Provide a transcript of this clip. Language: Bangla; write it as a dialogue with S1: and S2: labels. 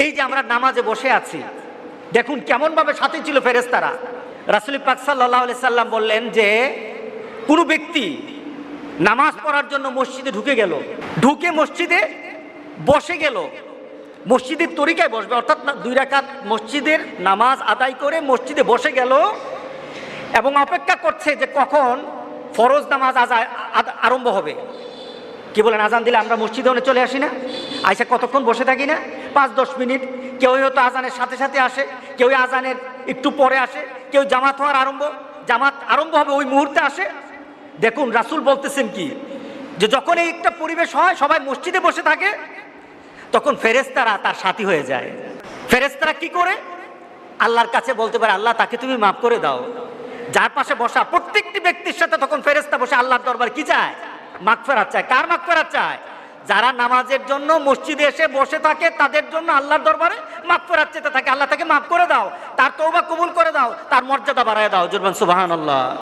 S1: এই যে আমরা নামাজে বসে আছি, দেখুন কেমন ভাবে সাথে ছিল ফেরেশতারা। রাসূল পাক সাল্লাল্লাহু আলাইহি সাল্লাম বললেন যে কোনো ব্যক্তি নামাজ পড়ার জন্য মসজিদে ঢুকে মসজিদে বসে গেল, মসজিদের তরিকায় বসবে, অর্থাৎ 2 রাকাত মসজিদের নামাজ আদায় করে মসজিদে বসে গেল এবং অপেক্ষা করছে যে কখন ফরজ নামাজ আরম্ভ হবে। কি বলেন, আজান দিলে আমরা মসজিদে চলে আসি না? আইসা কতক্ষণ বসে থাকি না? 5-10 মিনিট। কেউ হয়তো আজানের সাথে সাথে আসে, কেউ আজানের একটু পরে আসে, কেউ জামাত আরম্ভ হবে ওই মুহূর্তে আসে। দেখুন রাসূল বলতেছেন কি, যে যখন এই একটা পরিবেশ হয়, সবাই মসজিদে বসে থাকে, তখন ফেরেশতারা তার সাথী হয়ে যায়। ফেরেশতারা কি করে? আল্লাহর কাছে বলতে পারে, আল্লাহ তাকে তুমি মাফ করে দাও। যার পাশে বসা প্রত্যেকটি ব্যক্তির সাথে তখন ফেরেশতা বসে আল্লাহর দরবার কি চায়? মাগফিরাত চায়। কার মাগফিরাত চায়? যারা নামাজের জন্য মসজিদে এসে বসে থাকে তাদের জন্য আল্লাহর দরবারে মাগফিরাত চেতে থাকে, আল্লাহ তাকে মাফ করে দাও, তার তওবা কবুল করে দাও, তার মর্যাদা বাড়ায় দাও। জোরে বলেন সুবহানাল্লাহ।